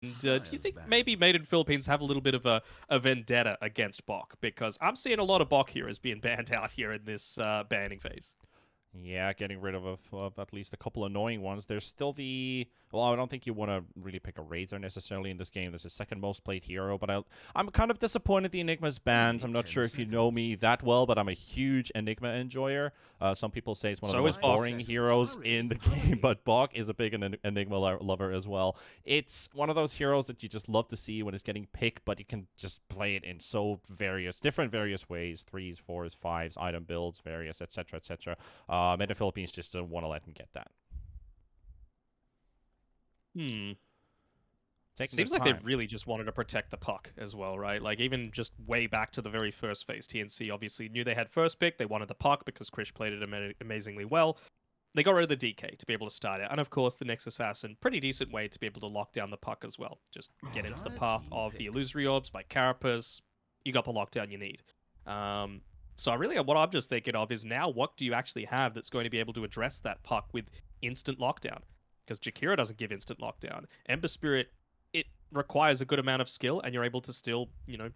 do you think maybe Made in Philippines have a little bit of a vendetta against Bok? Because I'm seeing a lot of Bok heroes being banned out here in this banning phase. Yeah, getting rid of at least a couple annoying ones. There's still the... Well, I don't think you want to really pick a Razor necessarily in this game. This is second most played hero, but I'm kind of disappointed the Enigma's banned. I'm not sure if you know me that well, but I'm a huge Enigma enjoyer. Some people say it's one of the So is most Bok. boring heroes in the game, but Bok is a big Enigma lover as well. It's one of those heroes that you just love to see when it's getting picked, but you can just play it in so different various ways. 3s, 4s, 5s, item builds, various, etc., etc. And the Philippines just don't want to let him get that. Hmm. Taking their Seems like they time. really just wanted to protect the puck as well, right? Like even just way back to the very first phase, TNC obviously knew they had first pick. They wanted the puck because Krish played it amazingly well. They got rid of the DK to be able to start it, and of course the Nyx Assassin, pretty decent way to be able to lock down the puck as well. Just get into the path of the illusory orbs by Carapace. You got the lockdown you need. So really, what I'm just thinking of is now, what do you actually have that's going to be able to address that puck with instant lockdown? Because Jakira doesn't give instant lockdown. Ember Spirit, it requires a good amount of skill, and you're able to still,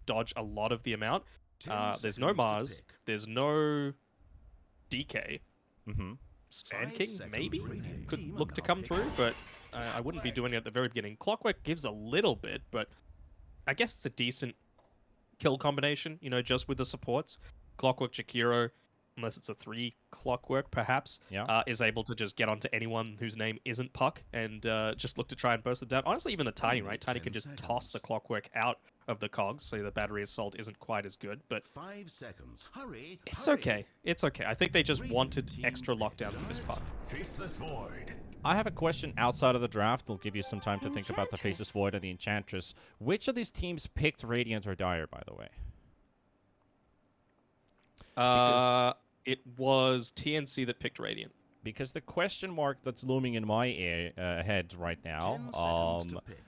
dodge a lot of the amount. There's no Mars. There's no DK. Mm-hmm. Sand King, maybe? Could look to come through, but I wouldn't be doing it at the very beginning. Clockwork gives a little bit, but I guess it's a decent kill combination, just with the supports. Clockwork Jakiro, unless it's a 3 Clockwork, perhaps, Yeah. is able to just get onto anyone whose name isn't Puck and just look to try and burst them down. Honestly, even the Tiny, right? Tiny can just toss the Clockwork out of the cogs, so the battery assault isn't quite as good, but 5 seconds. Hurry! it's okay. It's okay. I think they just wanted extra lockdown for this Puck. Faceless Void. I have a question outside of the draft. I'll give you some time to think about the Faceless Void and the Enchantress. Which of these teams picked Radiant or Dire, by the way? It was TNC that picked Radiant. Because the question mark that's looming in my head right now, 10 seconds to pick.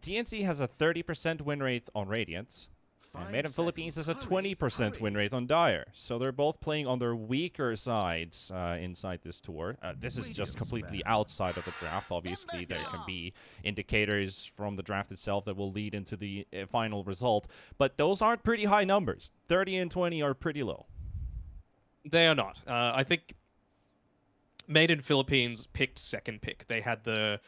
TNC has a 30% win rate on Radiant, and Made in Philippines has a 20% win rate on Dire. So they're both playing on their weaker sides inside this tour. This is just completely outside of the draft. Obviously, there can be indicators from the draft itself that will lead into the final result. But those aren't pretty high numbers. 30 and 20 are pretty low. They are not. I think Made in Philippines picked second pick. They had the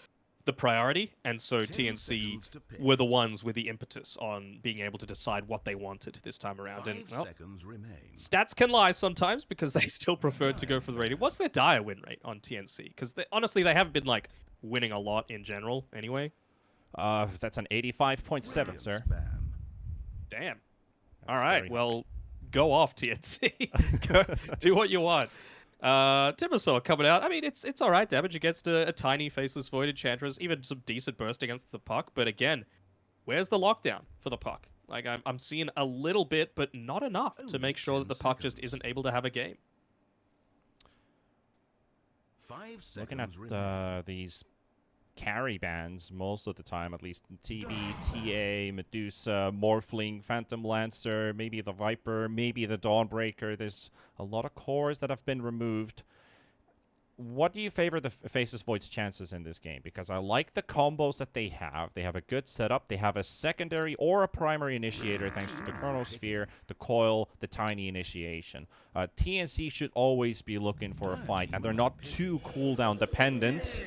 priority, and so 10 TNC seconds to pick. were the ones with the impetus on being able to decide what they wanted this time around. And 5 well, seconds remain. stats can lie sometimes because they still preferred to go for the rating. What's their Dire win rate on TNC? Because honestly, they haven't been like winning a lot in general anyway. That's an 85.7, sir. Spam. Damn. That's All right. very Well, go off TNC. Go, do what you want. Timbersaw coming out. I mean, it's all right damage against a tiny faceless void enchantress, even some decent burst against the puck. But again, where's the lockdown for the puck? Like I'm seeing a little bit, but not enough to make sure that the puck just isn't able to have a game. 5 seconds Looking at remain. these carry bans most of the time, at least TB, TA, Medusa, Morphling, Phantom Lancer, maybe the Viper, maybe the Dawnbreaker. There's a lot of cores that have been removed. What do you favor the Faceless Void's chances in this game? Because I like the combos that they have. They have a good setup. They have a secondary or a primary initiator thanks to the Chronosphere, the Coil, the Tiny Initiation. TNC should always be looking for a fight, and they're not too cooldown dependent.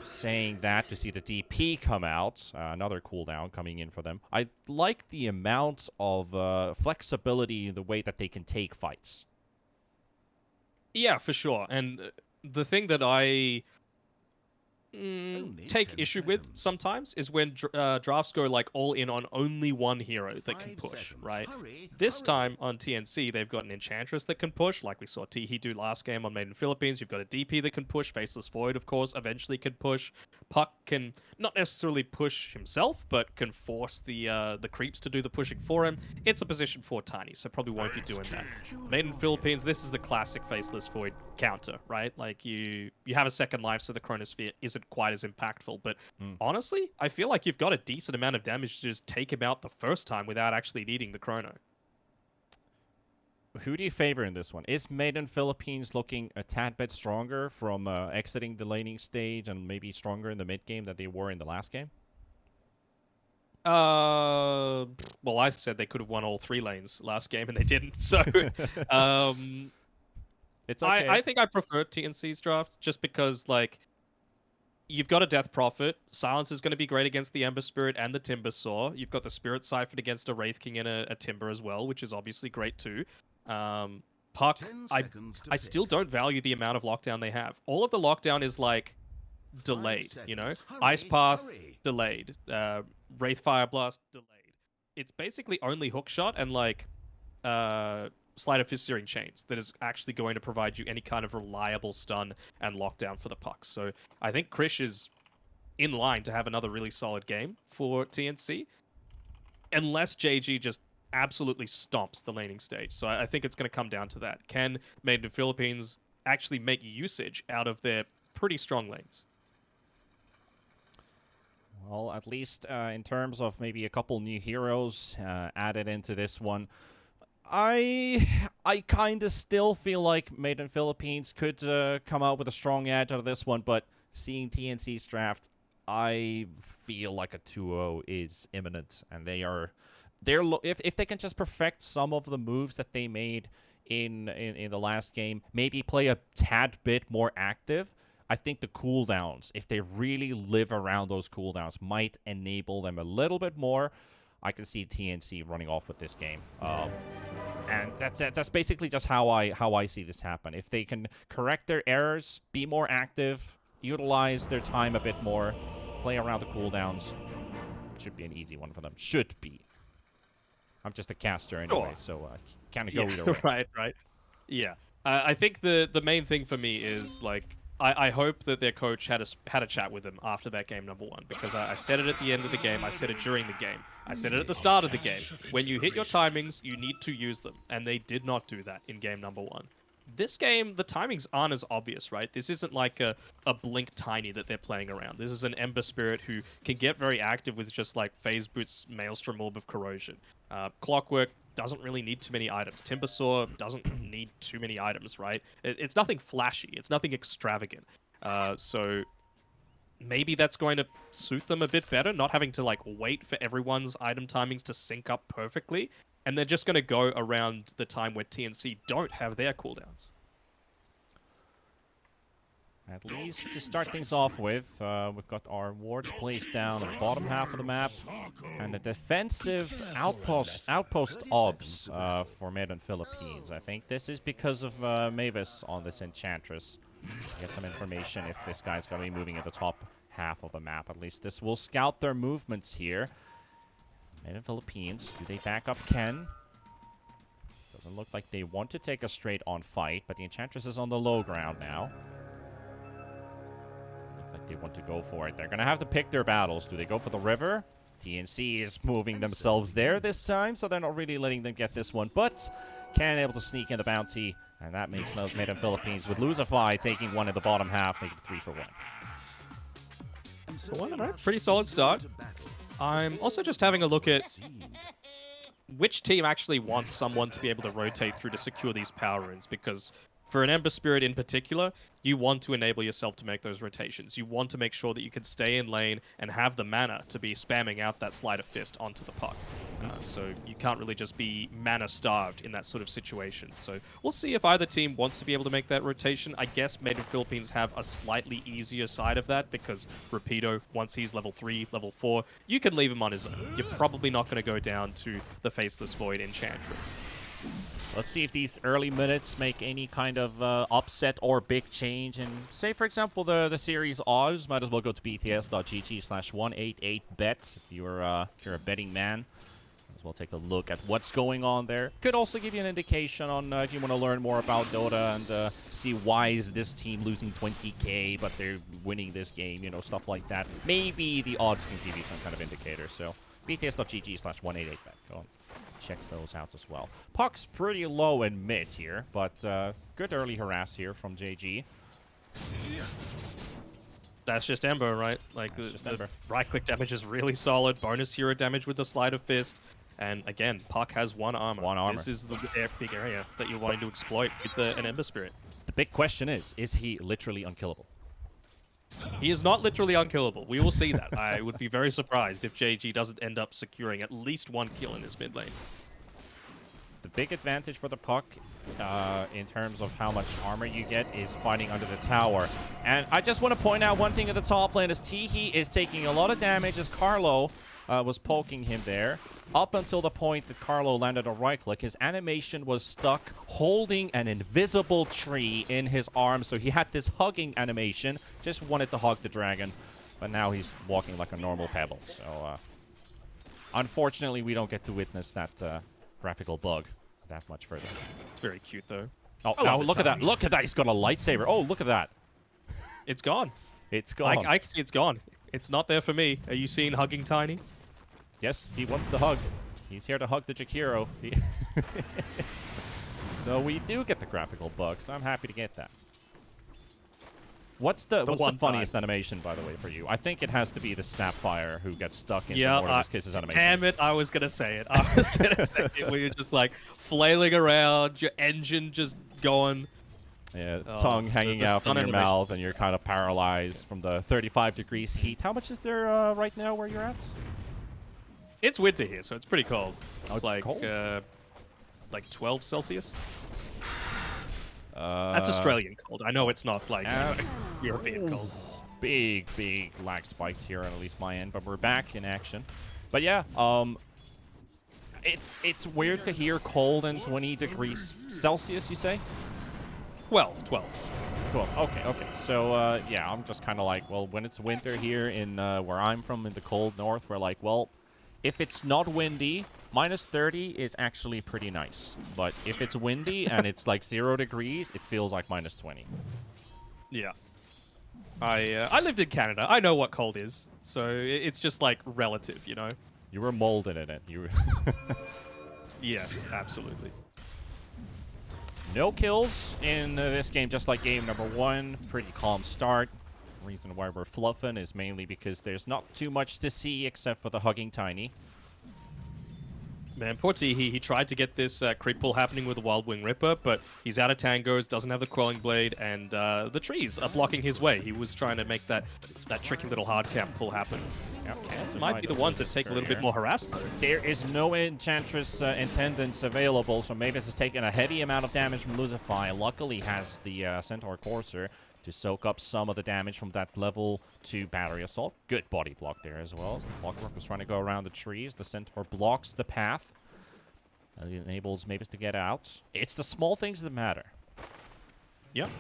Saying that to see the DP come out, another cooldown coming in for them. I like the amount of flexibility in the way that they can take fights. Yeah, for sure. And the thing that I take 10 issue with seconds. sometimes is when drafts go like all in on only one hero that can 5 push, seconds. right? Hurry, This hurry. time on TNC, they've got an Enchantress that can push, like we saw Teehee do last game on Made in Philippines. You've got a DP that can push. Faceless Void, of course, eventually can push. Puck can not necessarily push himself, but can force the creeps to do the pushing for him. It's a position for Tiny, so probably won't be doing that. Made in Philippines, this is the classic Faceless Void counter, right? Like you have a second life, so the Chronosphere isn't quite as impactful. But honestly, I feel like you've got a decent amount of damage to just take him out the first time without actually needing the Chrono. Who do you favor in this one? Is Made in Philippines looking a tad bit stronger from exiting the laning stage and maybe stronger in the mid game than they were in the last game? Well, I said they could have won all 3 lanes last game, and they didn't. So, um, It's okay. I think I prefer TNC's draft just because, like, you've got a Death Prophet. Silence is going to be great against the Ember Spirit and the Timber Saw. You've got the Spirit Siphoned against a Wraith King and a Timber as well, which is obviously great too. Puck, 10 I seconds to still pick. don't value the amount of lockdown they have. All of the lockdown is like 5 delayed, you know? seconds. Hurry, Ice Path, hurry. delayed. Wraith Fire Blast, delayed. It's basically only Hookshot and like Sleight of Fist Searing Chains that is actually going to provide you any kind of reliable stun and lockdown for the puck. So I think Krish is in line to have another really solid game for TNC, unless JG just absolutely stomps the laning stage. So I think it's going to come down to that. Can Made in Philippines actually make usage out of their pretty strong lanes? Well, at least in terms of maybe a couple new heroes added into this one, I kind of still feel like Made in Philippines could come out with a strong edge out of this one, but seeing TNC's draft, I feel like a 2-0 is imminent, and if they can just perfect some of the moves that they made in the last game, maybe play a tad bit more active, I think the cooldowns, if they really live around those cooldowns, might enable them a little bit more. I can see TNC running off with this game. And that's basically just how I see this happen. If they can correct their errors, be more active, utilize their time a bit more, play around the cooldowns, should be an easy one for them. Should be. I'm just a caster anyway, Sure. so kind of go either way. Right. Yeah. I think the main thing for me is like I hope that their coach had a chat with them after that game number 1, because I said it at the end of the game, I said it during the game, I said it at the start of the game. When you hit your timings, you need to use them, and they did not do that in game number 1. This game, the timings aren't as obvious, right? This isn't like a Blink Tiny that they're playing around. This is an Ember Spirit who can get very active with just like Phase Boots, Maelstrom Orb of Corrosion. Clockwork doesn't really need too many items. Timbersaw doesn't need too many items, right? It's nothing flashy. It's nothing extravagant. So maybe that's going to suit them a bit better, not having to like wait for everyone's item timings to sync up perfectly, and they're just going to go around the time where TNC don't have their cooldowns. At least to start things off with, we've got our wards placed down on the bottom half of the map, and a defensive outpost obs for Made in Philippines. I think this is because of MIPH on this Enchantress. Get some information if this guy's going to be moving at the top half of the map. At least this will scout their movements here. Made in Philippines, do they back up Ken? Doesn't look like they want to take a straight-on fight, but the Enchantress is on the low ground now. They want to go for it. They're going to have to pick their battles. Do they go for the river? TNC is moving themselves there this time, so they're not really letting them get this one. But Ken able to sneak in the bounty, and that makes Made in Philippines with Luzify taking one in the bottom half, making it 3 for 1. All right, pretty solid start. I'm also just having a look at which team actually wants someone to be able to rotate through to secure these power runes, because for an Ember Spirit in particular, you want to enable yourself to make those rotations. You want to make sure that you can stay in lane and have the mana to be spamming out that Sleight of Fist onto the puck. So you can't really just be mana starved in that sort of situation. So we'll see if either team wants to be able to make that rotation. I guess Made in Philippines have a slightly easier side of that, because Rapido, once he's level 3, level 4, you can leave him on his own. You're probably not going to go down to the Faceless Void Enchantress. Let's see if these early minutes make any kind of upset or big change. And say, for example, the series odds, might as well go to bts.gg/188bet if you're a betting man. Might as well take a look at what's going on there. Could also give you an indication on if you want to learn more about Dota and see why is this team losing 20k but they're winning this game, you know, stuff like that. Maybe the odds can give you some kind of indicator. So bts.gg/188bet. Go on. Check those out as well. Puck's pretty low in mid here, but good early harass here from JG. That's just Ember, right? Like the right-click damage is really solid. Bonus hero damage with the Sleight of Fist. And again, Puck has 1 armor. This is the big area that you're wanting to exploit with an Ember Spirit. The big question is he literally unkillable? He is not literally unkillable. We will see that. I would be very surprised if JG doesn't end up securing at least 1 kill in this mid lane. The big advantage for the puck in terms of how much armor you get is fighting under the tower. And I just want to point out one thing at the top lane is Teehee is taking a lot of damage as Carlo was poking him there. Up until the point that Carlo landed a right click, his animation was stuck holding an invisible tree in his arm. So he had this hugging animation, just wanted to hug the dragon. But now he's walking like a normal pebble. So unfortunately, we don't get to witness that graphical bug that much further. It's very cute, though. Oh, look at that. Look at that. He's got a lightsaber. Oh, look at that. It's gone. It's gone. I can see it's gone. It's not there for me. Are you seeing Hugging Tiny? Yes, he wants to hug. He's here to hug the Jakiro. So we do get the graphical bug, so I'm happy to get that. What's the funniest animation, by the way, for you? I think it has to be the Snapfire who gets stuck in Mortimer's Kisses animation. Damn it, I was going to say it. I was going to say it where you're just like flailing around, your engine just going. Yeah, tongue hanging out from your mouth, and you're kind of paralyzed from the 35 degrees heat. How much is there right now where you're at? It's winter here, so it's pretty cold. It's like cold? like 12 Celsius. That's Australian cold. I know it's not like European cold. Big lag spikes here on at least my end, but we're back in action. But yeah, it's weird to hear cold and 20 degrees Celsius, you say? 12. Cool. Okay. So, yeah, I'm just kind of like, well, when it's winter here in where I'm from in the cold north, we're like, well, if it's not windy, minus 30 is actually pretty nice. But if it's windy and it's like 0 degrees, it feels like minus 20. Yeah. I lived in Canada. I know what cold is. So it's just like relative, you know? You were molded in it. Yes, absolutely. No kills in this game, just like game number 1. Pretty calm start. Reason why we're fluffing is mainly because there's not too much to see except for the Hugging Tiny. Man, poor T, he tried to get this creep pull happening with the Wild Wing Ripper, but he's out of tangos, doesn't have the Crawling Blade, and the trees are blocking his way. He was trying to make that tricky little hard camp pull happen. Might be the ones that take a little bit more harass, though. There is no Enchantress Intendants available, so MIPH has taken a heavy amount of damage from Lucify. Luckily has the Centaur Courser to soak up some of the damage from that level 2 battery assault. Good body block there as well. As the Clockwork was trying to go around the trees, the Centaur blocks the path. It enables MIPH to get out. It's the small things that matter. Yep.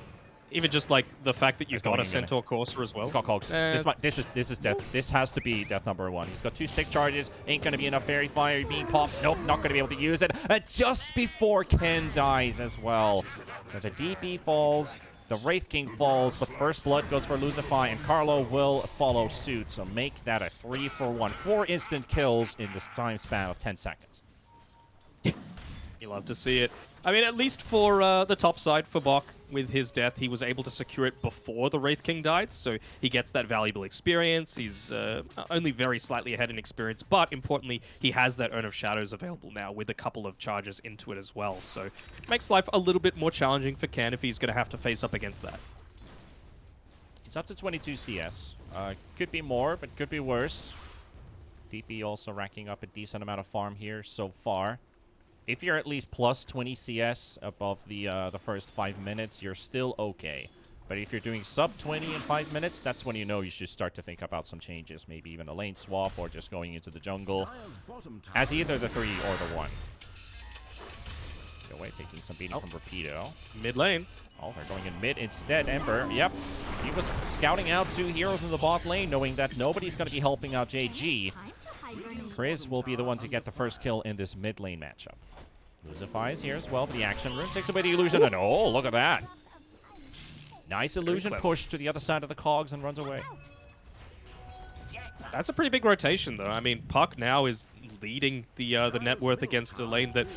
Even just like the fact that you've got a Centaur Courser as well. Scott Cogs. This is death. This has to be death number 1. He's got 2 stick charges. Ain't gonna be enough fairy fire being popped. Nope, not gonna be able to use it. Just before Ken dies as well. So the DP falls. The Wraith King falls, but first blood goes for Lucify, and Carlo will follow suit. So make that a 3-for-1. 4 instant kills in this time span of 10 seconds. You love to see it. I mean, at least for the top side for Bok, with his death, he was able to secure it before the Wraith King died, so he gets that valuable experience. He's only very slightly ahead in experience, but importantly, he has that Urn of Shadows available now with a couple of charges into it as well, so it makes life a little bit more challenging for Ken if he's going to have to face up against that. It's up to 22 CS. Could be more, but could be worse. DP also racking up a decent amount of farm here so far. If you're at least plus 20 CS above the first 5 minutes, you're still okay. But if you're doing sub 20 in 5 minutes, that's when you know you should start to think about some changes. Maybe even a lane swap or just going into the jungle as either the 3 or the 1. Go away, taking some beating from Rapido. Mid lane. Oh, they're going in mid instead. Ember, yep. He was scouting out 2 heroes in the bot lane, knowing that nobody's going to be helping out JG. Chris will be the one to get the first kill in this mid lane matchup. Lucify is here as well for the action rune. Takes away the illusion, and oh, look at that. Nice illusion push to the other side of the cogs and runs away. That's a pretty big rotation, though. I mean, Puck now is leading the net worth against a lane that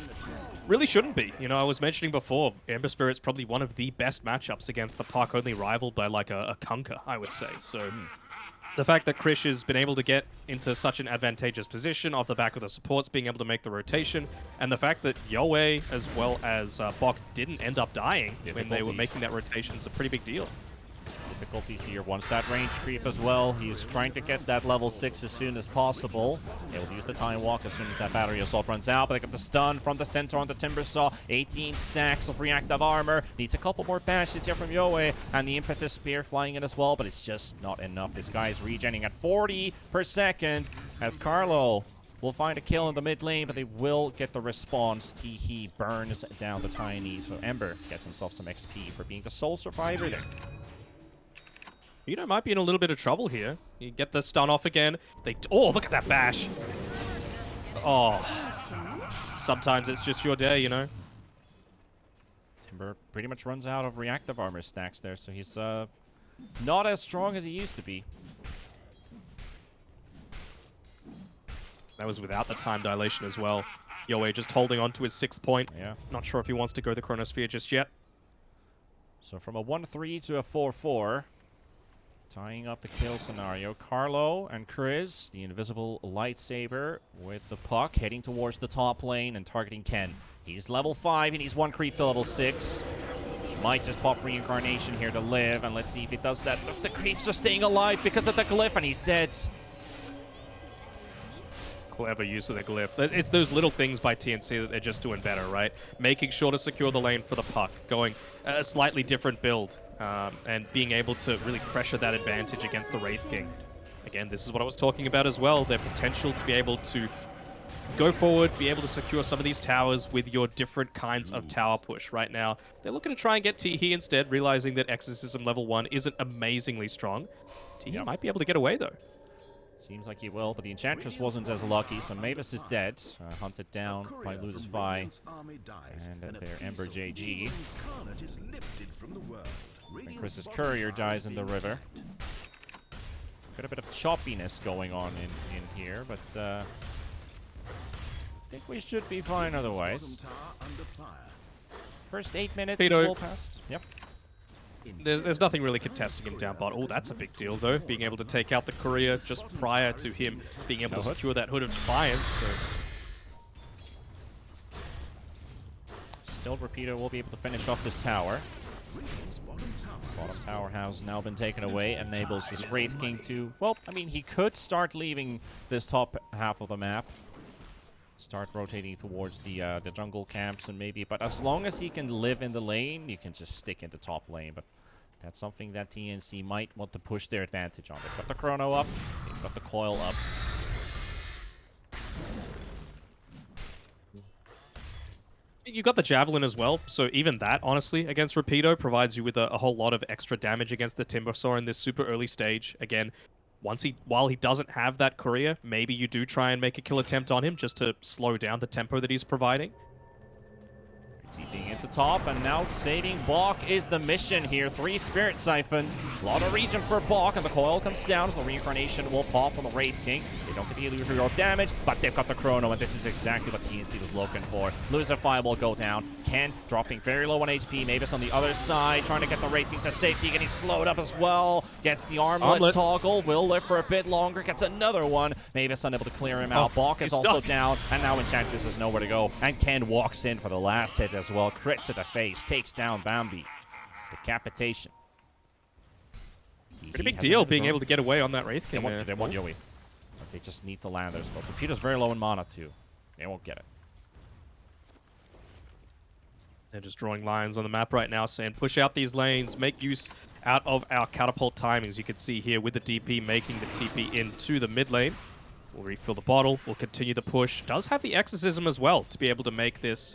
really shouldn't be. You know, I was mentioning before, Ember Spirit's probably one of the best matchups against the Puck, only rivaled by like a Kunkka, I would say. So the fact that Krish has been able to get into such an advantageous position off the back of the supports being able to make the rotation, and the fact that Yoe as well as Bok didn't end up dying when they were making that rotation is a pretty big deal. Difficulties here wants that range creep as well. He's trying to get that level 6 as soon as possible. He'll use the time walk as soon as that battery assault runs out, but they got the stun from the center on the timber saw. 18 stacks of reactive armor. Needs a couple more bashes here from Yoe, and the impetus spear flying in as well, but it's just not enough. This guy's regenerating at 40 per second as Carlo will find a kill in the mid lane, but they will get the response. Teehee burns down the Tiny, so Ember gets himself some XP for being the sole survivor there. Might be in a little bit of trouble here. You get the stun off again. Oh, look at that bash. Oh. Sometimes it's just your day, Timber pretty much runs out of reactive armor stacks there, so he's not as strong as he used to be. That was without the time dilation as well. Yoe just holding on to his 6 point. Yeah. Not sure if he wants to go the Chronosphere just yet. So from a 1-3 to a 4-4. Tying up the kill scenario. Carlo and Chris, the invisible lightsaber with the puck, heading towards the top lane and targeting Ken. He's level 5, he needs 1 creep to level 6. He might just pop reincarnation here to live, and let's see if he does that. The creeps are staying alive because of the glyph, and he's dead. Clever use of the glyph. It's those little things by TNC that they're just doing better, right? Making sure to secure the lane for the puck, going a slightly different build, and being able to really pressure that advantage against the Wraith King. Again, this is what I was talking about as well, their potential to be able to go forward, be able to secure some of these towers with your different kinds of tower push. Right now, they're looking to try and get Teehee instead, realizing that Exorcism level 1 isn't amazingly strong. Teehee might be able to get away, though. Seems like he will, but the Enchantress wasn't as lucky, so Mavis is dead. Hunted down by Ludusvi and their Ember JG. And Chris's Courier dies in the river. Got a bit of choppiness going on in here, but I think we should be fine otherwise. First 8 minutes is well past. Yep. There's nothing really contesting him down bot. Oh, that's a big deal, though. Being able to take out the Courier just prior to him being able to secure that Hood of Defiance. So. Still, Rapido will be able to finish off this tower. Bottom tower has now been taken away, enables this Wraith King to... Well, I mean, he could start leaving this top half of the map. Start rotating towards the jungle camps and maybe... But as long as he can live in the lane, you can just stick in the top lane. But that's something that TNC might want to push their advantage on. They've got the Chrono up. They've got the Coil up. You got the Javelin as well, so even that, honestly, against Rapido provides you with a whole lot of extra damage against the Timbersaw in this super early stage. Again, while he doesn't have that Courier, maybe you do try and make a kill attempt on him just to slow down the tempo that he's providing. TPing into top, and now saving Bok is the mission here. 3 Spirit Siphons, a lot of region for Bok, and the Coil comes down, so the Reincarnation will pop on the Wraith King. They don't get the illusory orb damage, but they've got the Chrono, and this is exactly what TNC was looking for. Lucify will go down. Ken dropping very low on HP. Mavis on the other side, trying to get the Wraith King to safety, getting slowed up as well. Gets the armlet toggle, will live for a bit longer, gets another one. Mavis unable to clear him out. Bok is also down, and now Enchantress has nowhere to go. And Ken walks in for the last hit as well. Crit to the face, takes down Bambi. Decapitation. Pretty big deal being able to get away on that Wraith King. They want Yowie. But they just need to land their spells. Rapido's very low in mana too. They won't get it. They're just drawing lines on the map right now, saying push out these lanes, make use out of our catapult timings. You can see here with the DP making the TP into the mid lane. We'll refill the bottle. We'll continue the push. Does have the Exorcism as well to be able to make this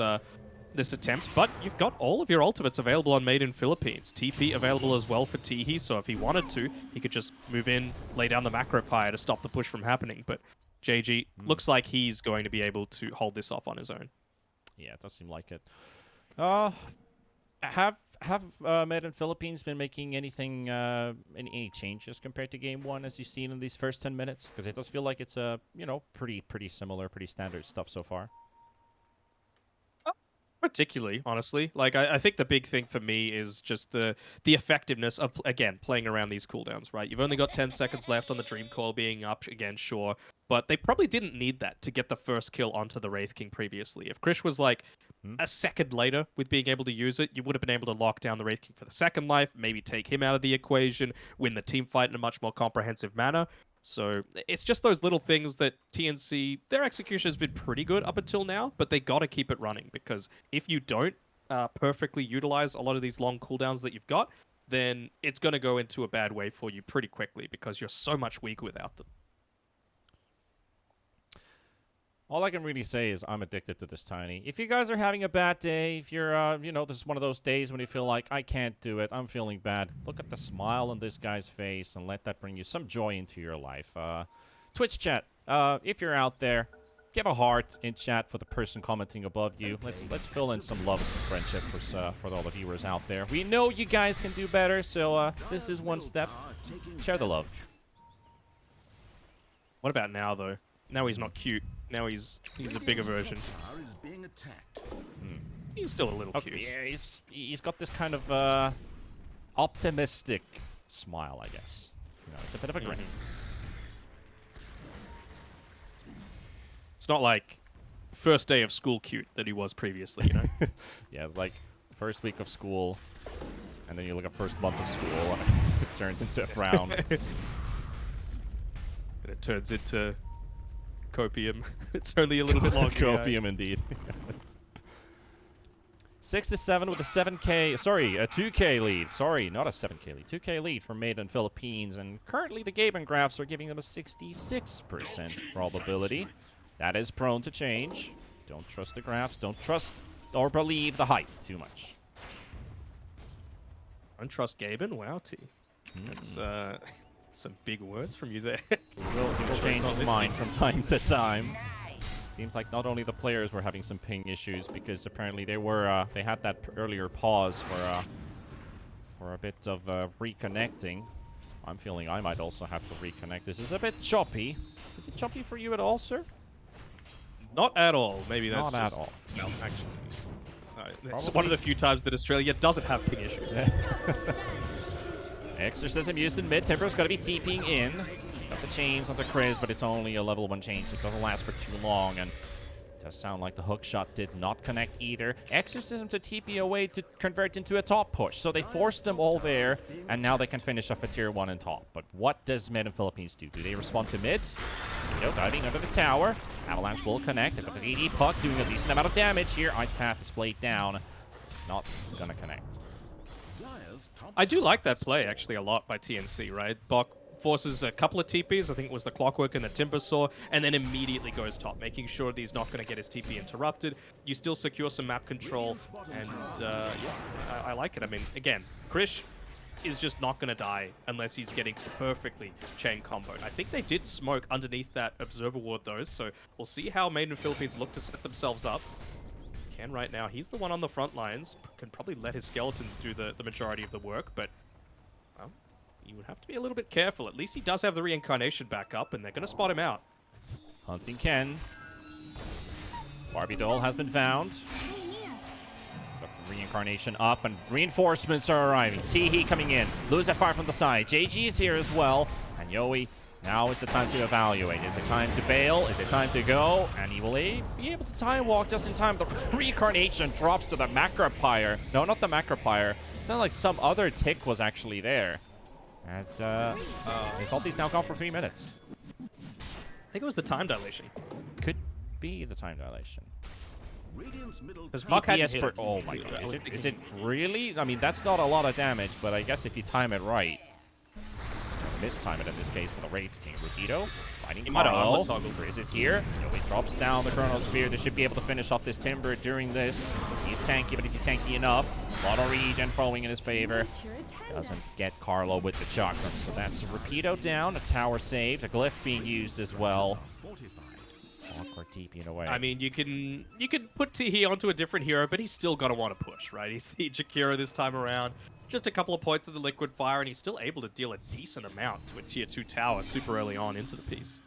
this attempt, but you've got all of your ultimates available on Made in Philippines. TP available as well for Teehee, so if he wanted to, he could just move in, lay down the macro pyre to stop the push from happening. But JG looks like he's going to be able to hold this off on his own. Yeah, it does seem like it. Have Made in Philippines been making anything, any changes compared to Game 1 as you've seen in these first 10 minutes? Because it does feel like it's, you know, pretty similar, pretty standard stuff so far. Particularly, honestly. Like, I think the big thing for me is just the effectiveness of, again, playing around these cooldowns, right? You've only got 10 seconds left on the Dream Coil being up again, sure. But they probably didn't need that to get the first kill onto the Wraith King previously. If Krish was, like, a second later with being able to use it, you would have been able to lock down the Wraith King for the second life, maybe take him out of the equation, win the team fight in a much more comprehensive manner. So it's just those little things that TNC, their execution has been pretty good up until now, but they got to keep it running, because if you don't perfectly utilize a lot of these long cooldowns that you've got, then it's going to go into a bad way for you pretty quickly, because you're so much weaker without them. All I can really say is I'm addicted to this Tiny. If you guys are having a bad day, if you're, this is one of those days when you feel like, I can't do it, I'm feeling bad, look at the smile on this guy's face and let that bring you some joy into your life. Twitch chat, if you're out there, give a heart in chat for the person commenting above you. Let's fill in some love and friendship for all the viewers out there. We know you guys can do better, so this is one step. Share the love. What about now, though? Now he's not cute. Now he's a bigger version. He's still a little cute. Yeah, he's got this kind of optimistic smile, I guess. You know, it's a bit of a grin. It's not like first day of school cute that he was previously, you know? Yeah, it's like first week of school, and then you look at first month of school, and it turns into a frown. And it turns into copium. It's only a little bit longer. Copium, indeed. 6-7 with a 7K, sorry, a 2K lead. Sorry, not a 7K lead. 2K lead for Made in Philippines, and currently the Gaben graphs are giving them a 66% probability. That is prone to change. Don't trust the graphs. Don't trust or believe the hype too much. Don't trust Gaben? Wow, T. That's some big words from you there. He will change his mind from time to time. Seems like not only the players were having some ping issues, because apparently they had that earlier pause for a bit of reconnecting. I'm feeling I might also have to reconnect. This is a bit choppy. Is it choppy for you at all, sir? Not at all. Maybe that's not just... at all. No, actually. It's one of the few times that Australia doesn't have ping issues. Exorcism used in mid. Timber's got to be TPing in. Got the chains onto Chris, but it's only a level 1 chain, so it doesn't last for too long. And it does sound like the hook shot did not connect either. Exorcism to TP away to convert into a top push. So they forced them all there, and now they can finish off a tier 1 in top. But what does Mid in Philippines do? Do they respond to mid? Diving under the tower. Avalanche will connect. They've got the AD puck doing a decent amount of damage here. Ice Path is played down. It's not gonna connect. I do like that play, actually, a lot by TNC, right? Bok forces a couple of TPs, I think it was the Clockwork and the Timber Saw, and then immediately goes top, making sure that he's not going to get his TP interrupted. You still secure some map control, and yeah, I like it. I mean, again, Krish is just not going to die unless he's getting perfectly chain comboed. I think they did smoke underneath that Observer Ward, though, so we'll see how Made in Philippines look to set themselves up. Can right now. He's the one on the front lines. Can probably let his skeletons do the majority of the work, but well, you would have to be a little bit careful. At least he does have the reincarnation back up, and they're going to spot him out. Hunting Ken. Barbie doll has been found. Got the reincarnation up, and reinforcements are arriving. Teehee coming in. Lose that fire from the side. JG is here as well, and Yoey. Now is the time to evaluate. Is it time to bail? Is it time to go? And he will be able to time walk just in time. The reincarnation drops to the Macropyre. No, not the Macropyre. It sounded like some other tick was actually there. As his ulti's now gone for 3 minutes. I think it was the time dilation. Could be the time dilation. Because Buck hadn't DPS hit per... it. Oh my god. Is it really? I mean, that's not a lot of damage, but I guess if you time it right. Mistime it in this case for the Wraith King. Rapido fighting Carlo. Grizz is here. He drops down the Chronosphere. They should be able to finish off this Timber during this. He's tanky, but is he tanky enough? A lot of regen flowing in his favor. Doesn't get Carlo with the Chakram. So that's a Rapido down, a tower saved, a glyph being used as well. Awkward TPing away. I mean, you can put Teehee onto a different hero, but he's still going to want to push, right? He's the Jakiro this time around. Just a couple of points of the Liquid Fire, and he's still able to deal a decent amount to a tier 2 tower super early on into the piece.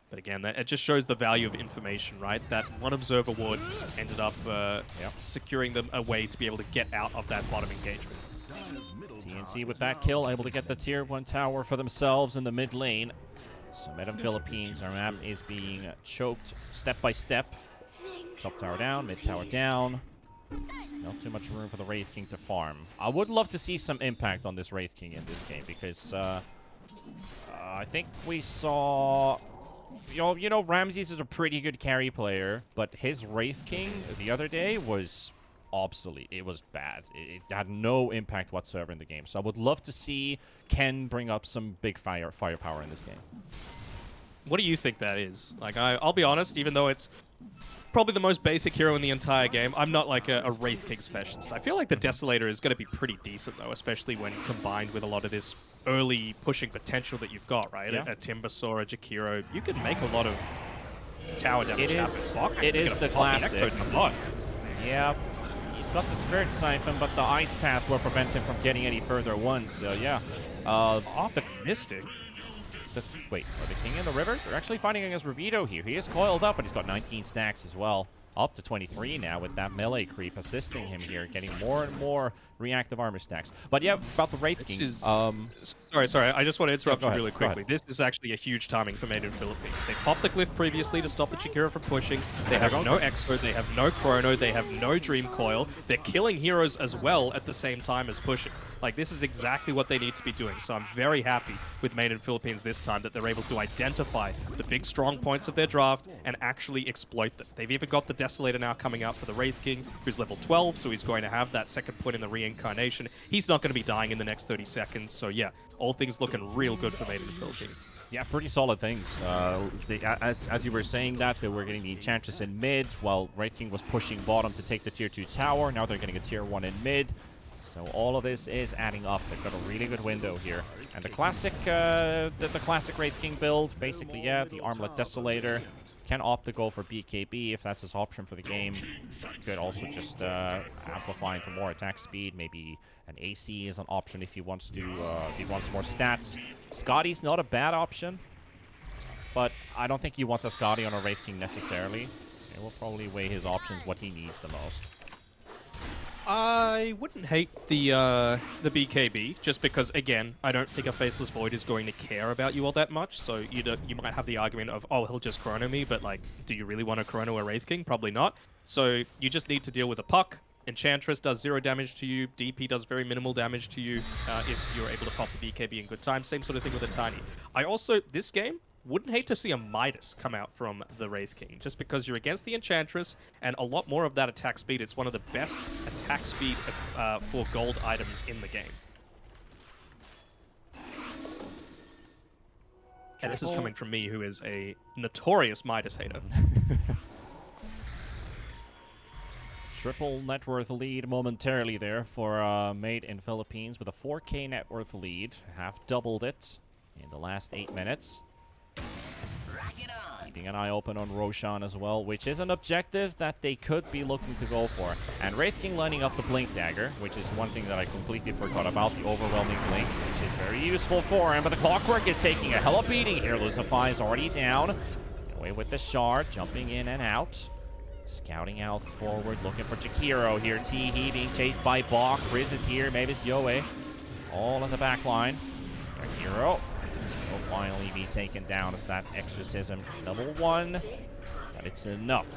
But again, it just shows the value of information, right? That one Observer Ward ended up securing them a way to be able to get out of that bottom engagement. TNC with that kill, able to get the tier 1 tower for themselves in the mid lane. So Made in Philippines, our map is being choked step by step. Top tower down, mid tower down. Not too much room for the Wraith King to farm. I would love to see some impact on this Wraith King in this game because I think we saw... You know, Ramses is a pretty good carry player, but his Wraith King the other day was obsolete. It was bad. It had no impact whatsoever in the game. So I would love to see Ken bring up some big firepower in this game. What do you think that is? Like, I'll be honest, even though it's probably the most basic hero in the entire game, I'm not like a Wraith King specialist. I feel like the Desolator is going to be pretty decent, though, especially when combined with a lot of this early pushing potential that you've got, right? Yeah. A Timbersaw, a Jakiro, you can make a lot of tower damage happen. It is the classic. Yeah, he's got the Spirit Siphon, but the Ice Path will prevent him from getting any further once, so yeah. Optimistic. Wait, are the King in the river? They're actually fighting against Rubito here. He is coiled up, but he's got 19 stacks as well. Up to 23 now with that melee creep assisting him here, getting more and more reactive armor stacks. But yeah, about the Wraith King. Sorry, I just want to interrupt you ahead, really quickly. This is actually a huge timing for Made in Philippines. They popped the glyph previously to stop the Chikira from pushing. They have no Exo, they have no Chrono, they have no Dream Coil. They're killing heroes as well at the same time as pushing. Like, this is exactly what they need to be doing. So I'm very happy with Made in Philippines this time that they're able to identify the big strong points of their draft and actually exploit them. They've even got the Desolator now coming out for the Wraith King, who's level 12, so he's going to have that second point in the reincarnation. He's not going to be dying in the next 30 seconds, so yeah, all things looking real good for Made in the Philippines. Yeah, pretty solid things. As you were saying that, they were getting the Enchantress in mid, while Wraith King was pushing bottom to take the tier 2 tower. Now they're getting a tier 1 in mid. So all of this is adding up. They've got a really good window here. And the classic Wraith King build, basically, yeah, the Armlet Desolator. Can opt to go for BKB if that's his option for the game. Could also just amplify into more attack speed. Maybe an AC is an option if he wants to. If he wants more stats. Scotty's not a bad option, but I don't think you want the Scotty on a Wraith King necessarily. It will probably weigh his options what he needs the most. I wouldn't hate the BKB, just because, again, I don't think a Faceless Void is going to care about you all that much, so you might have the argument of, oh, he'll just Chrono me, but, like, do you really want to Chrono a Wraith King? Probably not. So you just need to deal with a puck. Enchantress does 0 damage to you. DP does very minimal damage to you if you're able to pop the BKB in good time. Same sort of thing with a Tiny. I also, this game, wouldn't hate to see a Midas come out from the Wraith King, just because you're against the Enchantress, and a lot more of that attack speed. It's one of the best attack speed for gold items in the game. And this is coming from me, who is a notorious Midas hater. Triple net worth lead momentarily there for Made in Philippines with a 4K net worth lead. Half doubled it in the last 8 minutes. Keeping an eye open on Roshan as well, which is an objective that they could be looking to go for. And Wraith King lining up the Blink Dagger, which is one thing that I completely forgot about, the Overwhelming Blink, which is very useful for him. But the Clockwork is taking a hell of a beating here. Lucify is already down. Away with the Shard, jumping in and out. Scouting out forward, looking for Jakiro here. T-He being chased by Bok. Riz is here, Mavis Yoe. All in the back line. Jakiro will finally be taken down as that Exorcism level 1. But it's enough.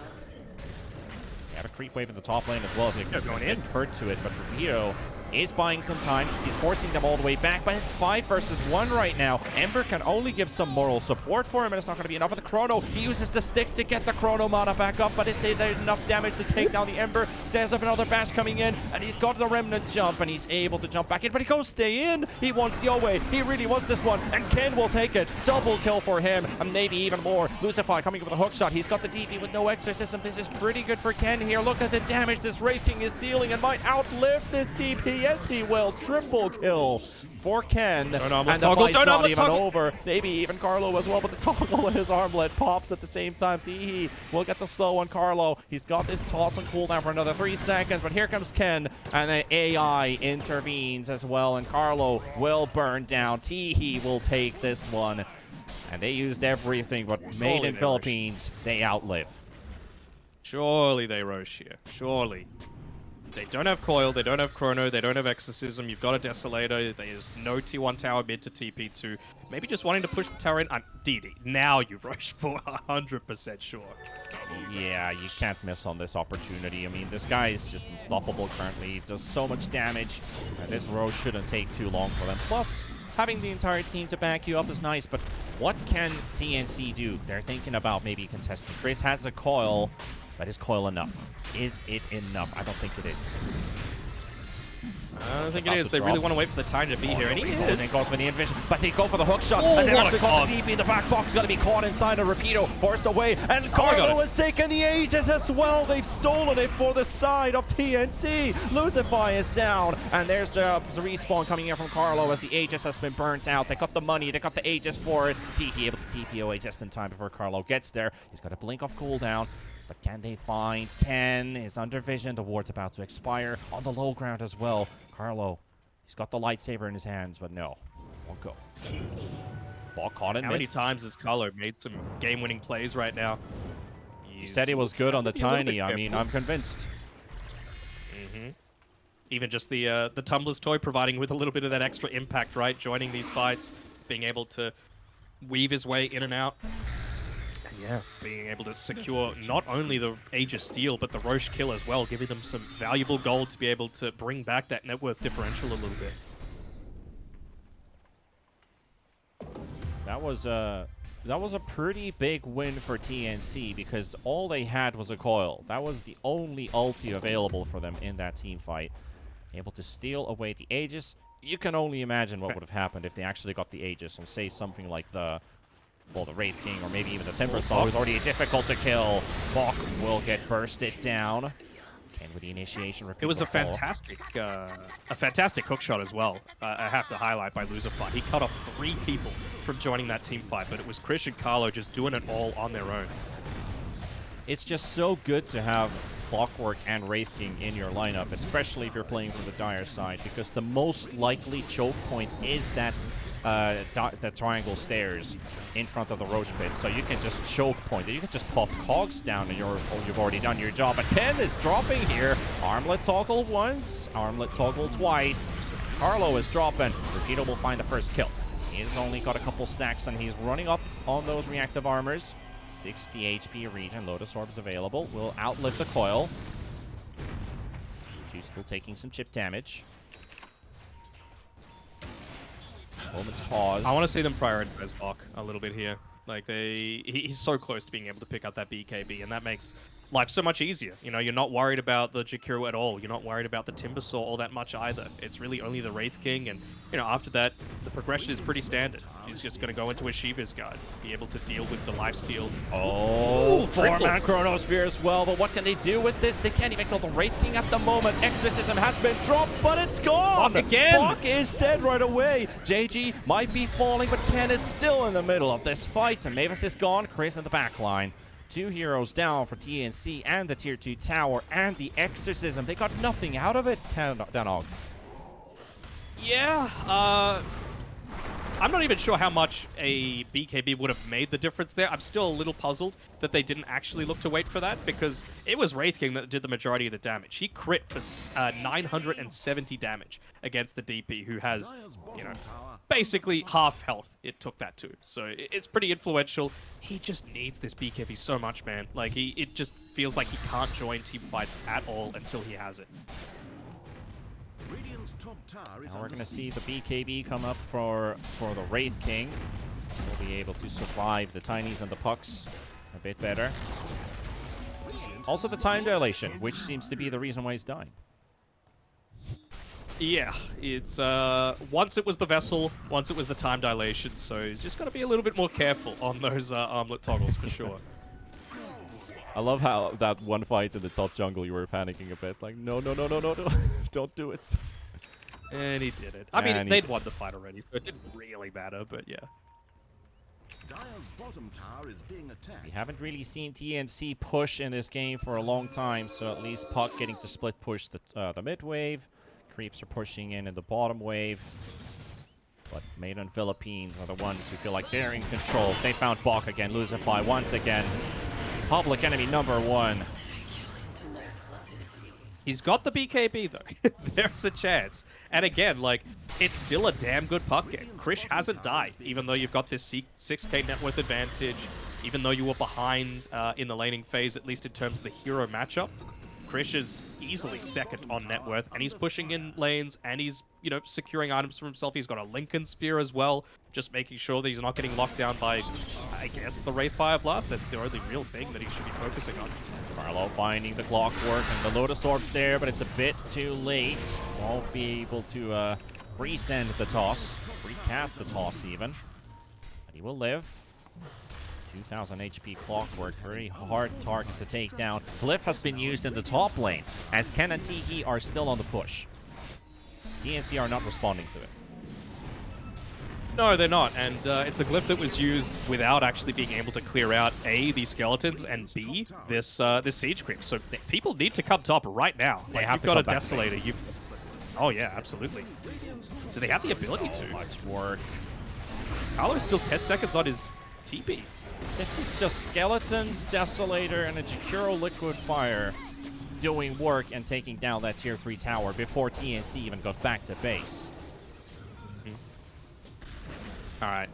They have a creep wave in the top lane as well. If they're going in to it, but Rubio is buying some time. He's forcing them all the way back, but it's 5 versus 1 right now. Ember can only give some moral support for him, and it's not going to be enough for the Chrono. He uses the stick to get the Chrono mana back up, but there's enough damage to take down the Ember. There's another bash coming in, and he's got the Remnant jump, and he's able to jump back in, but he goes stay in. He wants Yoe. He really wants this one, and Ken will take it. Double kill for him, and maybe even more. Lucify coming with a hook shot. He's got the DP with no Exorcism. This is pretty good for Ken here. Look at the damage this Wraith King is dealing and might outlive this DP. Yes, he will. Triple kill for Ken. And the fight's not even over. Maybe even Carlo as well, but the toggle in his armlet pops at the same time. T-He will get the slow on Carlo. He's got this toss and cooldown for another 3 seconds, but here comes Ken, and the AI intervenes as well, and Carlo will burn down. T-He will take this one. And they used everything, but Made in Philippines, they outlive. Surely they Roche here. Surely. They don't have Coil, they don't have Chrono, they don't have Exorcism, you've got a Desolator, there's no T1 tower mid to TP2. Maybe just wanting to push the tower in. DD, now you rush for 100% sure. Yeah, you can't miss on this opportunity. I mean, this guy is just unstoppable currently. He does so much damage, and this row shouldn't take too long for them. Plus, having the entire team to back you up is nice, but what can TNC do? They're thinking about maybe contesting. Chris has a Coil, but is Coil enough? Is it enough? I don't think it is. I don't think it is. They really want to wait for the time to be here, and he is. And goes for the invision, but they go for the hook shot, Oh, and they're what actually a caught the cog. DP in the back box. Going to be caught inside a Rapido, forced away, and Carlo has taken the Aegis as well. They've stolen it for the side of TNC. Lucify is down, and there's the respawn coming in from Carlo as the Aegis has been burnt out. They got the money, they got the Aegis for it. Tiki able to TP away just in time before Carlo gets there. He's got a blink off cooldown. But can they find Ken? Is under vision. The ward's about to expire on the low ground as well. Carlo, he's got the lightsaber in his hands, but no. Won't go. Ball caught in How mid. many times has Carlo made some game-winning plays right now? You said he was good on the He's a little bit tiny. I mean, careful. I'm convinced. Even just the Tumbler's Toy providing with a little bit of that extra impact, right? Joining these fights, being able to weave his way in and out. Yeah, being able to secure not only the Aegis steal, but the Roche kill as well, giving them some valuable gold to be able to bring back that net worth differential a little bit. That was a pretty big win for TNC because all they had was a Coil. That was the only ulti available for them in that team fight. Able to steal away the Aegis. You can only imagine what would have happened if they actually got the Aegis and say something like the Wraith King or maybe even the Timbersaw, who's already difficult to kill. Bok will get bursted down. And with the initiation, It was a fantastic hook shot as well. I have to highlight by Lucify. He cut off 3 people from joining that team fight, but it was Krish and Carlo just doing it all on their own. It's just so good to have Clockwork and Wraith King in your lineup, especially if you're playing from the Dire side, because the most likely choke point is that triangle stairs in front of the Roche pit. So you can just choke point it. You can just pop cogs down and you've already done your job. But Ken is dropping here. Armlet toggle once, armlet toggle twice. Carlo is dropping. Rapido will find the first kill. He's only got a couple stacks and he's running up on those reactive armors. 60 HP regen, Lotus Orbs available. Will outlive the Coil. She's still taking some chip damage. Moment's pause. I want to see them prioritize Bok a little bit here. Like he's so close to being able to pick up that BKB, and that makes life so much easier. You know, you're not worried about the Jakiro at all. You're not worried about the Timbersaw all that much either. It's really only the Wraith King, and you know, after that, the progression is pretty standard. He's just going to go into a Shiva's Guard, be able to deal with the lifesteal. Oh, triple. 4-man Chronosphere as well, but what can they do with this? They can't even kill the Wraith King at the moment. Exorcism has been dropped, but it's gone! Bok again! Bok is dead right away. JG might be falling, but Ken is still in the middle of this fight, and Mavis is gone. Chris in the back line. 2 heroes down for TNC and the Tier 2 tower and the Exorcism. They got nothing out of it, Danog. Yeah, I'm not even sure how much a BKB would have made the difference there. I'm still a little puzzled that they didn't actually look to wait for that, because it was Wraith King that did the majority of the damage. He crit for 970 damage against the DP, who has, you know, basically half health. It took that too, so it's pretty influential. He just needs this BKB so much, man. Like, it just feels like he can't join team fights at all until he has it. Radiant's top tower is Now we're under going to see siege. the BKB come up for the Wraith King. We'll be able to survive the Tinies and the Pucks a bit better. Also the time dilation, which seems to be the reason why he's dying. Yeah, it's once it was the vessel, once it was the time dilation, so he's just got to be a little bit more careful on those armlet toggles for sure. I love how that one fight in the top jungle you were panicking a bit. Like, no, don't do it. And he did it. I mean, they'd won the fight already, so it didn't really matter, but yeah. Dire's bottom tower is being attacked. We haven't really seen TNC push in this game for a long time, so at least Puck getting to split push the mid wave. Creeps are pushing in the bottom wave. But Made in Philippines are the ones who feel like they're in control. They found Bok again, Lucify once again. Public enemy number 1. He's got the BKB though. There's a chance. And again, like, it's still a damn good puck game. Krish hasn't died, even though you've got this 6k net worth advantage, even though you were behind in the laning phase, at least in terms of the hero matchup. Krish is easily second on net worth, and he's pushing in lanes, and he's, you know, securing items for himself. He's got a Lincoln Spear as well, just making sure that he's not getting locked down by, I guess, the Wraithfire Blast. That's the only real thing that he should be focusing on. Carlo finding the clockwork, and the Lotus Orb's there, but it's a bit too late. Won't be able to resend the toss, recast the toss even. But he will live. 2000 HP clockwork, very hard target to take down. Glyph has been used in the top lane, as Ken and Tiki are still on the push. TNC are not responding to it. No, they're not, and it's a glyph that was used without actually being able to clear out A, these skeletons, and B, this siege creep. So people need to come top right now. They Like, have you've to got a come back to Desolator. base. Oh yeah, absolutely. Do they have the ability to? Much work. Carlo's still 10 seconds on his TP. This is just skeletons, Desolator, and a Jakiro Liquid Fire doing work and taking down that tier 3 tower before TNC even got back to base. All right.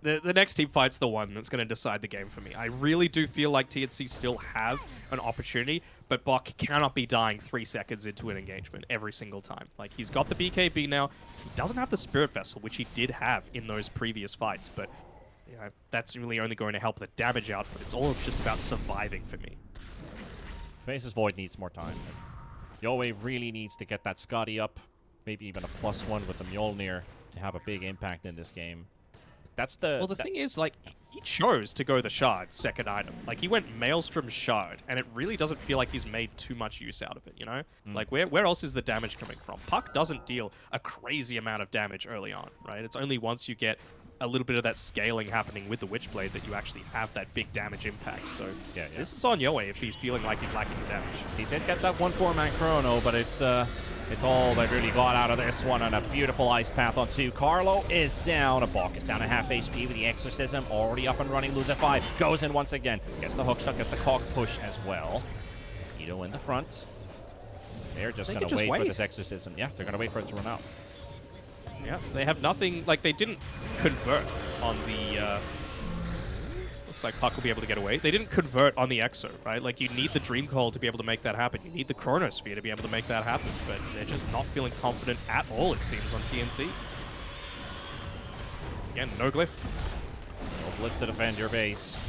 The next team fight's the one that's going to decide the game for me. I really do feel like TNC still have an opportunity, but Bok cannot be dying 3 seconds into an engagement every single time. Like, he's got the BKB now. He doesn't have the Spirit Vessel, which he did have in those previous fights, but you know, that's really only going to help the damage output. It's all just about surviving for me. Faces Void needs more time. Yowie really needs to get that Scotty up, maybe even a +1 with the Mjolnir to have a big impact in this game. That's the... Well, the thing is, like, he chose to go the Shard, second item. Like, he went Maelstrom Shard, and it really doesn't feel like he's made too much use out of it, you know? Like, where else is the damage coming from? Puck doesn't deal a crazy amount of damage early on, right? It's only once you get a little bit of that scaling happening with the Witchblade that you actually have that big damage impact. So Yeah. this is on Yowie if he's feeling like he's lacking the damage. He did get that 1-4-man chrono, but it's all they really got out of this one, and a beautiful ice path on 2. Carlo is down. A Bok is down to half HP with the Exorcism, already up and running. Lose at 5. Goes in once again. Gets the hook shot, gets the cock push as well. Ito in the front. They're just going to wait for this Exorcism. Yeah, they're going to wait for it to run out. Yeah, they have nothing, like, they didn't convert on the, looks like Puck will be able to get away. They didn't convert on the Exo, right? Like, you need the Dream Coil to be able to make that happen. You need the Chronosphere to be able to make that happen, but they're just not feeling confident at all, it seems, on TNC. Again, no glyph. No glyph to defend your base.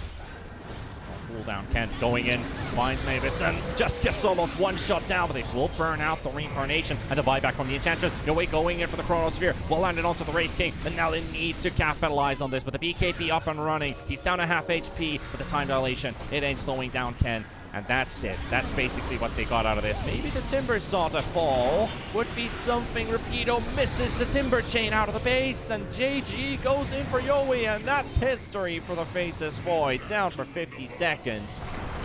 Cooldown Kent going in, finds MIPH and just gets almost one shot down, but they will burn out the Reincarnation and the buyback from the Enchantress. Yowie going in for the Chronosphere, will land it onto the Wraith King, and now they need to capitalize on this. But the BKB up and running, he's down to half HP with the time dilation. It ain't slowing down Ken. And that's it. That's basically what they got out of this. Maybe the Timber Saw to fall would be something. Rapido misses the Timber Chain out of the base, and JG goes in for Yowie, and that's history for the Faceless Void. Down for 50 seconds.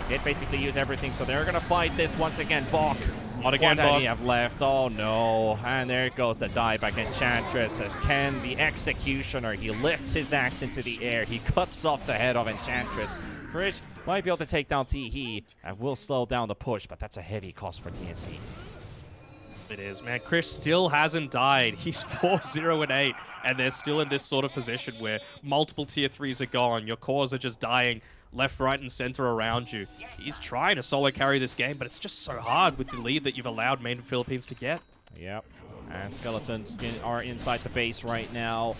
He did basically use everything, so they're going to fight this once again. Bok. Not again, What do Bok. you have left? Oh, no. And there goes the dieback Enchantress as Ken, the Executioner, he lifts his axe into the air. He cuts off the head of Enchantress. Krish might be able to take down T-He and will slow down the push, but that's a heavy cost for TNC. It is, man. Krish still hasn't died. He's 4-0-8, and they're still in this sort of position where multiple tier 3s are gone. Your cores are just dying left, right, and center around you. He's trying to solo carry this game, but it's just so hard with the lead that you've allowed Main Philippines to get. Yep. And Skeletons are inside the base right now.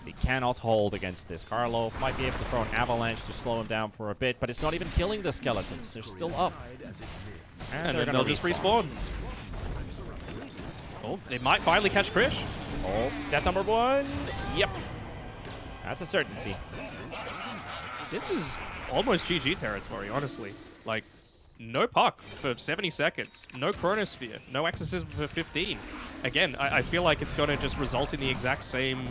They cannot hold against this. Carlo might be able to throw an avalanche to slow him down for a bit, but it's not even killing the Skeletons. They're still up. And they're then going they'll to just respawn. Oh, they might finally catch Krish. Oh, death number 1. Yep. That's a certainty. This is almost GG territory, honestly. Like, no Puck for 70 seconds. No Chronosphere. No Exorcism for 15. Again, I feel like it's going to just result in the exact same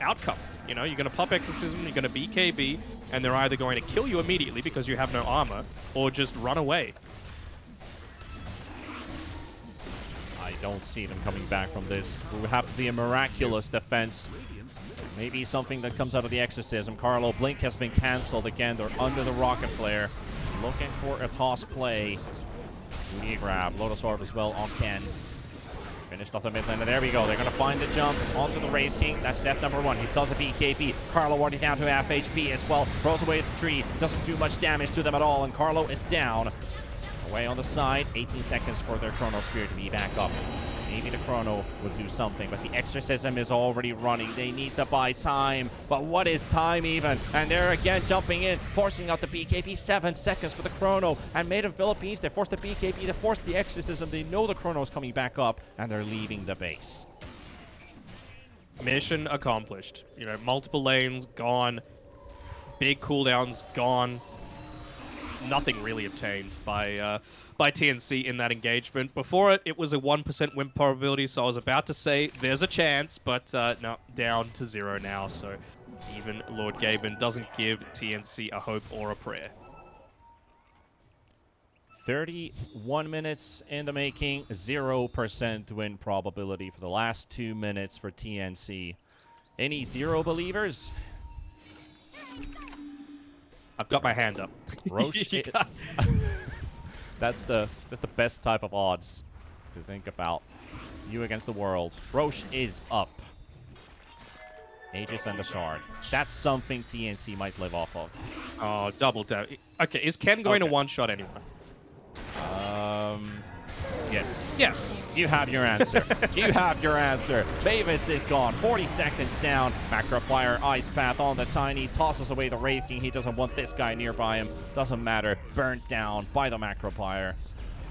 outcome. You know, you're going to pop Exorcism, you're going to BKB, and they're either going to kill you immediately because you have no armor, or just run away. I don't see them coming back from this. We have to be a miraculous defense. Maybe something that comes out of the Exorcism. Carlo, Blink has been cancelled again. They're under the Rocket Flare. Looking for a toss play. Immediate grab. Lotus Orb as well on Ken. Finished off the mid lane, and there we go. They're going to find the jump onto the Wraith King. That's step number 1. He sells a BKB. Carlo already down to half HP as well. Throws away the tree. Doesn't do much damage to them at all, and Carlo is down. Away on the side. 18 seconds for their Chronosphere to be back up. Maybe the Chrono will do something, but the Exorcism is already running. They need to buy time. But what is time even? And they're again jumping in, forcing out the BKB. 7 seconds for the Chrono. And Made in Philippines, they force the BKB to force the Exorcism. They know the Chrono is coming back up, and they're leaving the base. Mission accomplished. You know, multiple lanes gone, big cooldowns gone. Nothing really obtained by TNC in that engagement. Before it, it was a 1% win probability, so I was about to say there's a chance, but no, down to 0 now. So even Lord Gaben doesn't give TNC a hope or a prayer. 31 minutes in the making, 0% win probability for the last 2 minutes for TNC. Any zero believers? I've got my hand up. Roche. That's the best type of odds to think about. You against the world. Roche is up. Aegis and the Shard. That's something TNC might live off of. Oh, double down. Okay, is Ken going to one-shot anyone? Yes. Yes. You have your answer. You have your answer. Mavis is gone. 40 seconds down. Macroplier Ice Path on the Tiny. Tosses away the Wraith King. He doesn't want this guy nearby him. Doesn't matter. Burnt down by the Macroplier.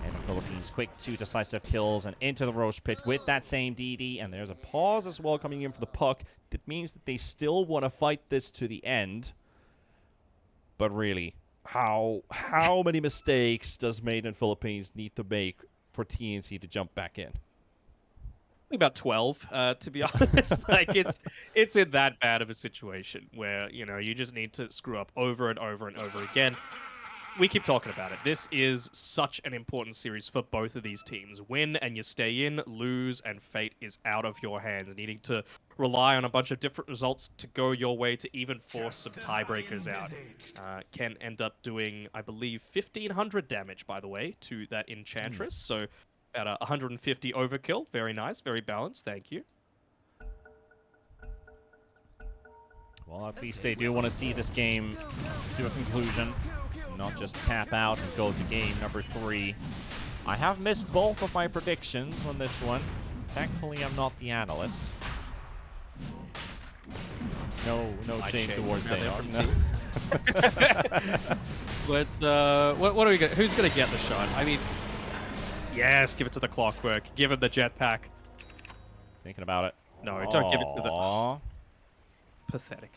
And the Philippines quick 2 decisive kills and into the Roche Pit with that same DD. And there's a pause as well coming in for the puck. That means that they still want to fight this to the end. But really, how many mistakes does Made in Philippines need to make for TNC to jump back in? About 12, to be honest. Like, it's in that bad of a situation where, you know, you just need to screw up over and over and over again. We keep talking about it. This is such an important series for both of these teams. Win and you stay in, lose and fate is out of your hands. Needing to rely on a bunch of different results to go your way to even force some tiebreakers out. Can end up doing, I believe, 1,500 damage, by the way, to that Enchantress. So about a 150 overkill. Very nice, very balanced. Thank you. Well, at least they do want to see this game to a conclusion. Not just tap out and go to game number 3. I have missed both of my predictions on this one. Thankfully, I'm not the analyst. No shame towards Danog. But what are we gonna? Who's gonna get the shot? I mean, yes, give it to the Clockwork. Give him the jetpack. Thinking about it. No, don't give it to the. Aww. Pathetic.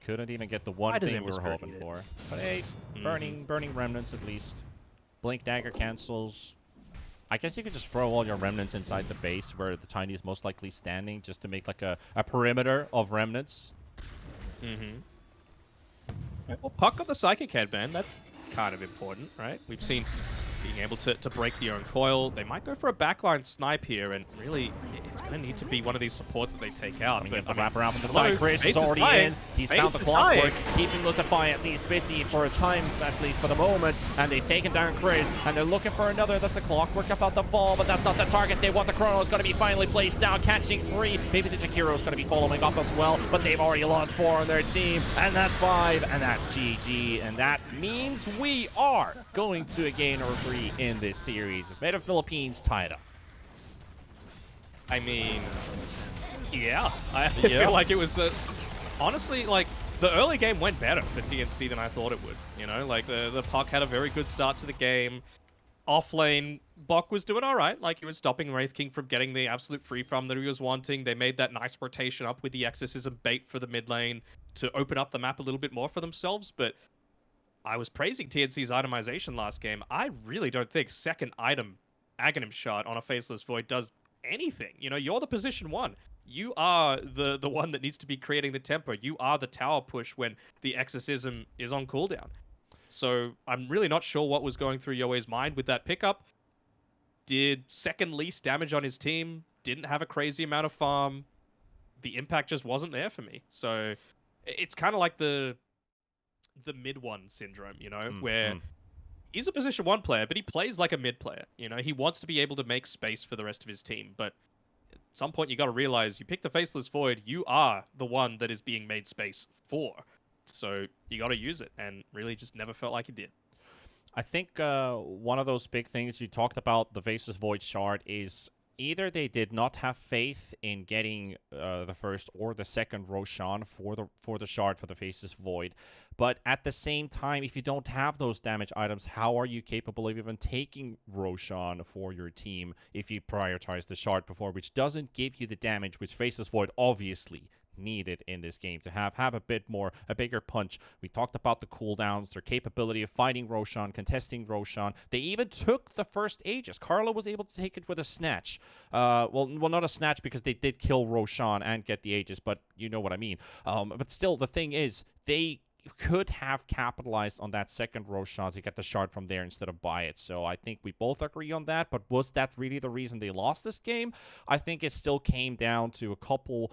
Couldn't even get the one Why does thing we were Ember hoping need it? for. But hey, burning remnants at least. Blink Dagger cancels. I guess you could just throw all your remnants inside the base where the Tiny is most likely standing, just to make like a perimeter of remnants. Well, puck on the Psychic Headband, that's kind of important, right? We've seen being able to break the own coil. They might go for a backline snipe here, and really, it's going to need to be one of these supports that they take out. But the wrap around from the side. Chris is already in. He's found the Clockwork, keeping Lucify at least busy for a time, at least for the moment. And they've taken down Chris, and they're looking for another. That's the Clockwork about to fall, but that's not the target. They want the Chrono is going to be finally placed down, catching 3. Maybe the Jakiro is going to be following up as well, but they've already lost 4 on their team, and that's 5, and that's GG. And that means we are going to a game number 3 in this series. It's Made in Philippines tied up. I mean, yeah. I feel like it was, honestly, like, the early game went better for TNC than I thought it would. You know, like, the puck had a very good start to the game. Off lane, Bok was doing all right. Like, he was stopping Wraith King from getting the absolute free from that he was wanting. They made that nice rotation up with the Exorcism bait for the mid lane to open up the map a little bit more for themselves, but I was praising TNC's itemization last game. I really don't think second item Aghanim shot on a Faceless Void does anything. You know, you're the position 1. You are the one that needs to be creating the tempo. You are the tower push when the Exorcism is on cooldown. So I'm really not sure what was going through Yoe's mind with that pickup. Did second least damage on his team. Didn't have a crazy amount of farm. The impact just wasn't there for me. So it's kind of like the mid one syndrome, you know, where he's a position 1 player, but he plays like a mid player. You know, he wants to be able to make space for the rest of his team. But at some point, you got to realize you picked a Faceless Void, you are the one that is being made space for. So you got to use it, and really just never felt like he did. I think one of those big things you talked about, the Faceless Void shard, is either they did not have faith in getting the first or the second Roshan for the shard for the Faceless Void, but at the same time, if you don't have those damage items, how are you capable of even taking Roshan for your team if you prioritize the shard before, which doesn't give you the damage which Faceless Void obviously needed in this game to have a bigger punch. We talked about the cooldowns, their capability of fighting Roshan, contesting Roshan. They even took the first Aegis. Carlo was able to take it with a snatch. Well, not a snatch because they did kill Roshan and get the Aegis, but you know what I mean. But still, the thing is, they could have capitalized on that second Roshan to get the shard from there instead of buy it. So I think we both agree on that. But was that really the reason they lost this game? I think it still came down to a couple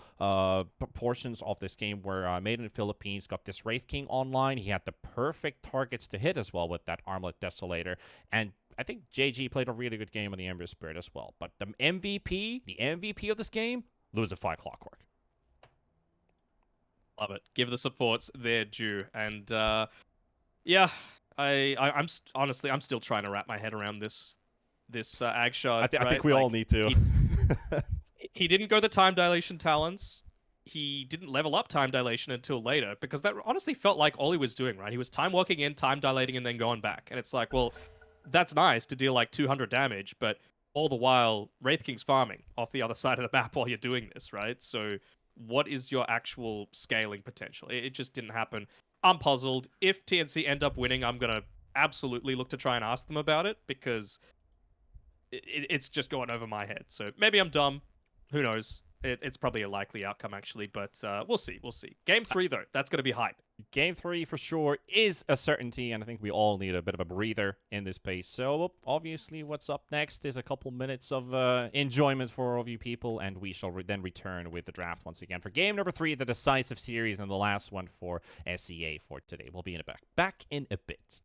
portions of this game where Made in the Philippines got this Wraith King online. He had the perfect targets to hit as well with that Armlet Desolator. And I think JG played a really good game with the Ember Spirit as well. But the MVP of this game, Losify Clockwork. Love it. Give the supports their due. And yeah, honestly, I'm still trying to wrap my head around this Ag shard. I think we all need to. He didn't go the time dilation talents. He didn't level up time dilation until later, because that honestly felt like all he was doing, right? He was time walking in, time dilating, and then going back. And it's like, well, that's nice to deal like 200 damage, but all the while, Wraith King's farming off the other side of the map while you're doing this, right? So what is your actual scaling potential? It just didn't happen. I'm puzzled. If TNC end up winning, I'm going to absolutely look to try and ask them about it, because it's just going over my head. So maybe I'm dumb. Who knows? It's probably a likely outcome, actually, but we'll see. We'll see. Game 3, though, that's going to be hype. Game 3, for sure, is a certainty, and I think we all need a bit of a breather in this space. So, obviously, what's up next is a couple minutes of enjoyment for all of you people, and we shall then return with the draft once again for game number 3, the decisive series, and the last one for SEA for today. We'll be back in a bit.